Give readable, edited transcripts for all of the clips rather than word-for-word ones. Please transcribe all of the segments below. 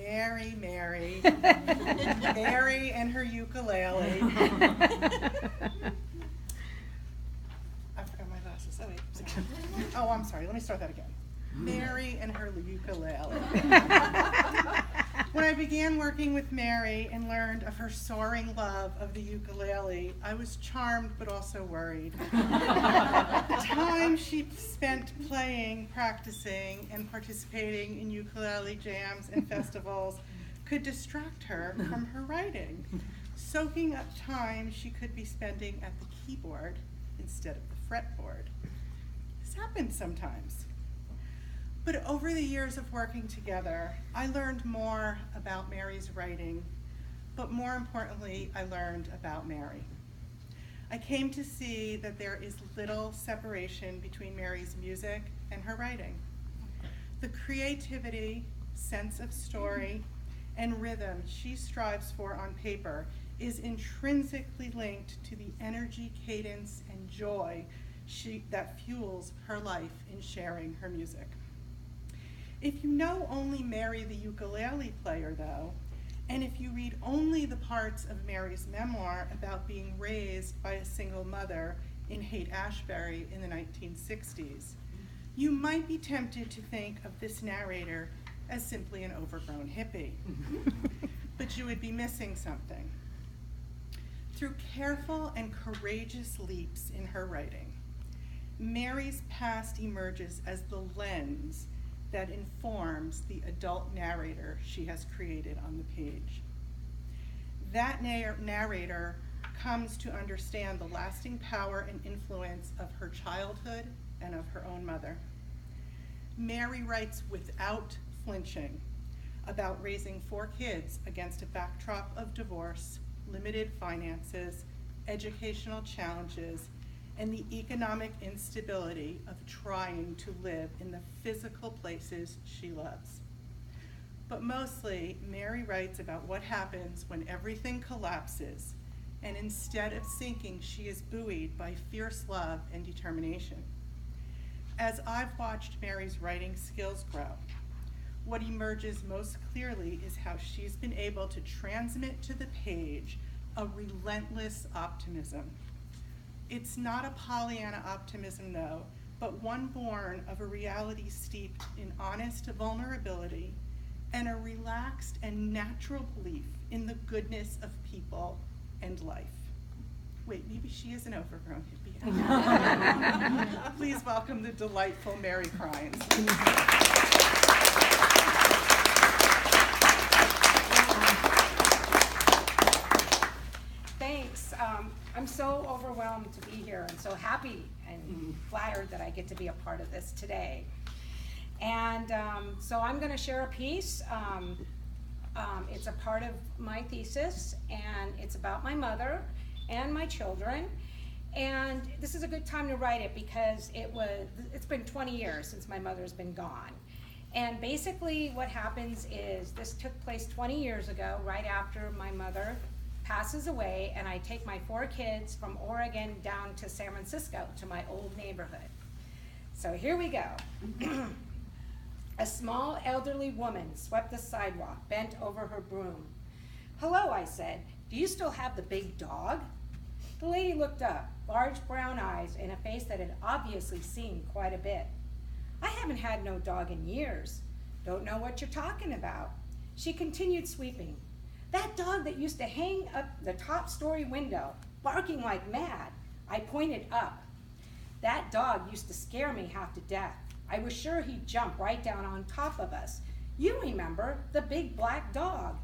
Mary, Mary and her ukulele. I forgot my glasses. Oh, wait. Sorry. Oh, I'm sorry. Let me start that again. Mary and her ukulele. When I began working with Mary and learned of her soaring love of the ukulele, I was charmed but also worried. The time she spent playing, practicing, and participating in ukulele jams and festivals could distract her from her writing, soaking up time she could be spending at the keyboard instead of the fretboard. This happens sometimes. But over the years of working together, I learned more about Mary's writing, but more importantly, I learned about Mary. I came to see that there is little separation between Mary's music and her writing. The creativity, sense of story, and rhythm she strives for on paper is intrinsically linked to the energy, cadence, and joy that fuels her life in sharing her music. If you know only Mary the ukulele player, though, and if you read only the parts of Mary's memoir about being raised by a single mother in Haight-Ashbury in the 1960s, you might be tempted to think of this narrator as simply an overgrown hippie. But you would be missing something. Through careful and courageous leaps in her writing, Mary's past emerges as the lens that informs the adult narrator she has created on the page. That narrator comes to understand the lasting power and influence of her childhood and of her own mother. Mary writes without flinching about raising 4 kids against a backdrop of divorce, limited finances, educational challenges, and the economic instability of trying to live in the physical places she loves. But mostly, Mary writes about what happens when everything collapses, and instead of sinking, she is buoyed by fierce love and determination. As I've watched Mary's writing skills grow, what emerges most clearly is how she's been able to transmit to the page a relentless optimism. It's not a Pollyanna optimism, though, but one born of a reality steeped in honest vulnerability and a relaxed and natural belief in the goodness of people and life. Wait, maybe she is an overgrown hippie. Please welcome the delightful Mary Crines. Thanks. I'm so overwhelmed to be here and so happy and flattered that I get to be a part of this today. And so I'm going to share a piece. It's a part of my thesis, and it's about my mother and my children. And this is a good time to write it because it's been 20 years since my mother's been gone. And basically what happens is this took place 20 years ago, right after my mother passes away, and I take my 4 kids from Oregon down to San Francisco to my old neighborhood. So here we go. A small elderly woman swept the sidewalk, bent over her broom. "Hello," I said. "Do you still have the big dog?" The lady looked up, large brown eyes and a face that had obviously seen quite a bit. "I haven't had no dog in years." "Don't know what you're talking about." She continued sweeping. "That dog that used to hang up the top story window, barking like mad." I pointed up. "That dog used to scare me half to death. I was sure he'd jump right down on top of us. You remember, the big black dog."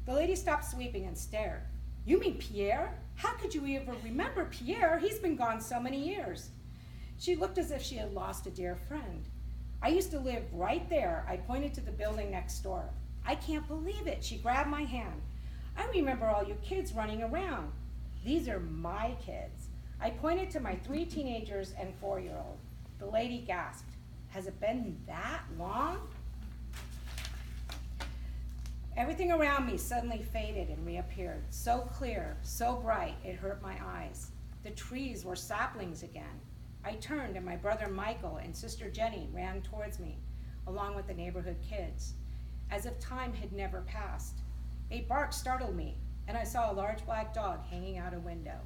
The lady stopped sweeping and stared. "You mean Pierre? How could you ever remember Pierre? He's been gone so many years." She looked as if she had lost a dear friend. "I used to live right there." I pointed to the building next door. "I can't believe it." She grabbed my hand. "I remember all you kids running around." "These are my kids." I pointed to my 3 teenagers and 4-year-old. The lady gasped. "Has it been that long?" Everything around me suddenly faded and reappeared, so clear, so bright, it hurt my eyes. The trees were saplings again. I turned, and my brother Michael and sister Jenny ran towards me, along with the neighborhood kids. as if time had never passed. A bark startled me, and I saw a large black dog hanging out a window.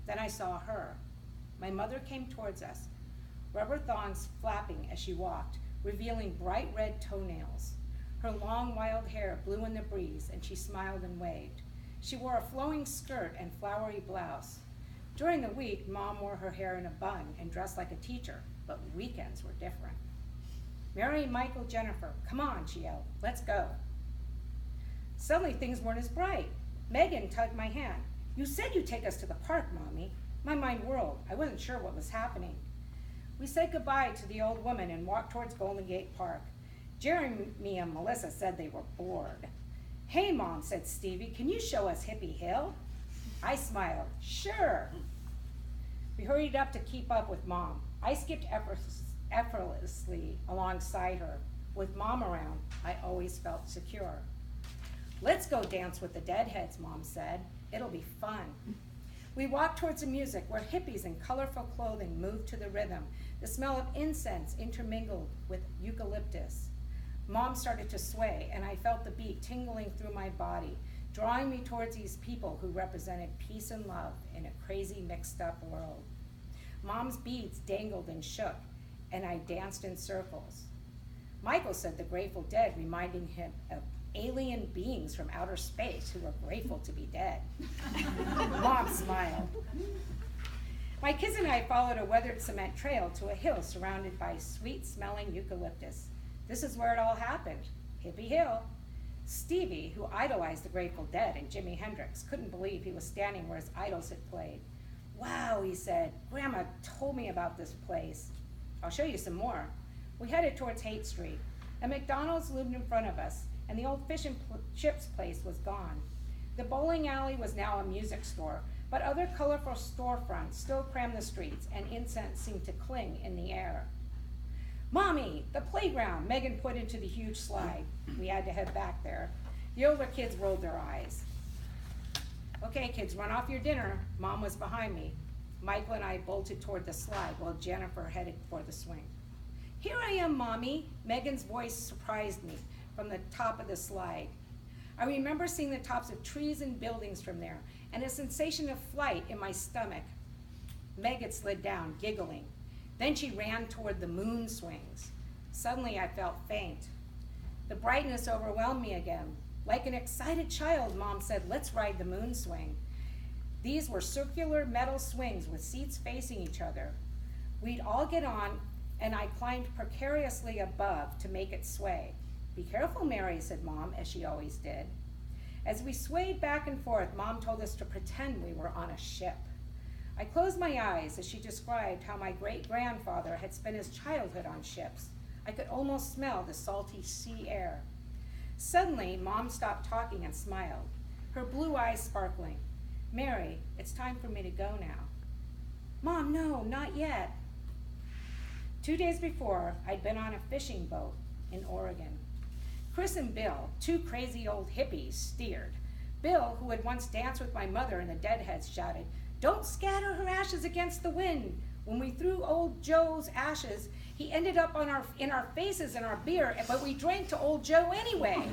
Then I saw her. My mother came towards us, rubber thongs flapping as she walked, revealing bright red toenails. Her long, wild hair blew in the breeze, and she smiled and waved. She wore a flowing skirt and flowery blouse. During the week, Mom wore her hair in a bun and dressed like a teacher, but weekends were different. Mary, Michael, Jennifer, come on, she yelled, let's go. Suddenly, things weren't as bright. Megan tugged my hand. You said you'd take us to the park, Mommy. My mind whirled. I wasn't sure what was happening. We said goodbye to the old woman and walked towards Golden Gate Park. Jeremy and Melissa said they were bored. Hey, Mom, said Stevie, can you show us Hippie Hill? I smiled. Sure. We hurried up to keep up with Mom. I skipped effortlessly alongside her. With Mom around, I always felt secure. Let's go dance with the Deadheads, Mom said. It'll be fun. We walked towards the music where hippies in colorful clothing moved to the rhythm. The smell of incense intermingled with eucalyptus. Mom started to sway, and I felt the beat tingling through my body, drawing me towards these people who represented peace and love in a crazy, mixed-up world. Mom's beads dangled and shook, and I danced in circles. Michael said the Grateful Dead, reminding him of alien beings from outer space who were grateful to be dead. Mom smiled. My kids and I followed a weathered cement trail to a hill surrounded by sweet-smelling eucalyptus. This is where it all happened, Hippie Hill. Stevie, who idolized the Grateful Dead and Jimi Hendrix, couldn't believe he was standing where his idols had played. Wow, he said, Grandma told me about this place. I'll show you some more. We headed towards Haight Street. A McDonald's loomed in front of us, and the old fish and chips place was gone. The bowling alley was now a music store, but other colorful storefronts still crammed the streets, and incense seemed to cling in the air. Mommy, the playground, Megan put into the huge slide. We had to head back there. The older kids rolled their eyes. Okay, kids, run off your dinner. Mom was behind me. Michael and I bolted toward the slide while Jennifer headed for the swing. Here I am, Mommy. Megan's voice surprised me from the top of the slide. I remember seeing the tops of trees and buildings from there, and a sensation of flight in my stomach. Megan slid down, giggling. Then she ran toward the moon swings. Suddenly I felt faint. The brightness overwhelmed me again. Like an excited child, Mom said, let's ride the moon swing. These were circular metal swings with seats facing each other. We'd all get on, and I climbed precariously above to make it sway. Be careful, Mary, said Mom, as she always did. As we swayed back and forth, Mom told us to pretend we were on a ship. I closed my eyes as she described how my great-grandfather had spent his childhood on ships. I could almost smell the salty sea air. Suddenly, Mom stopped talking and smiled, her blue eyes sparkling. Mary, it's time for me to go now. Mom, no, not yet. 2 days before, I'd been on a fishing boat in Oregon. Chris and Bill, two crazy old hippies, steered. Bill, who had once danced with my mother in the Deadheads, shouted, "Don't scatter her ashes against the wind." When we threw old Joe's ashes, he ended up in our faces and our beer, but we drank to old Joe anyway.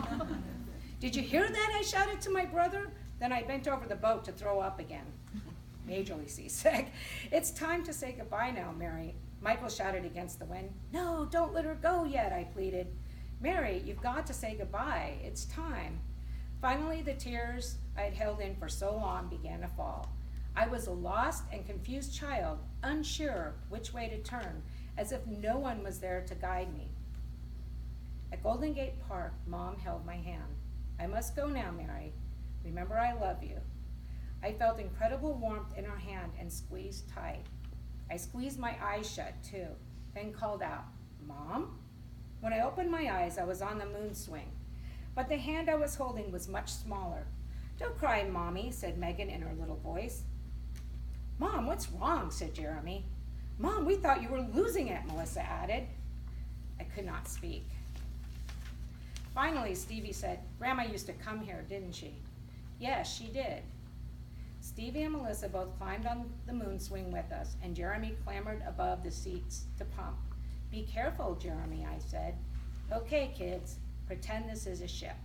Did you hear that? I shouted to my brother. Then I bent over the boat to throw up again. Majorly seasick. It's time to say goodbye now, Mary. Michael shouted against the wind. No, don't let her go yet, I pleaded. Mary, you've got to say goodbye. It's time. Finally, the tears I had held in for so long began to fall. I was a lost and confused child, unsure which way to turn, as if no one was there to guide me. At Golden Gate Park, Mom held my hand. I must go now, Mary. Remember, I love you. I felt incredible warmth in her hand and squeezed tight. I squeezed my eyes shut, too, then called out, Mom? When I opened my eyes, I was on the moon swing, but the hand I was holding was much smaller. Don't cry, Mommy, said Megan in her little voice. Mom, what's wrong, said Jeremy. Mom, we thought you were losing it, Melissa added. I could not speak. Finally, Stevie said, Grandma used to come here, didn't she? Yes, she did. Stevie and Melissa both climbed on the moon swing with us, and Jeremy clambered above the seats to pump. Be careful, Jeremy, I said. Okay, kids. Pretend this is a ship.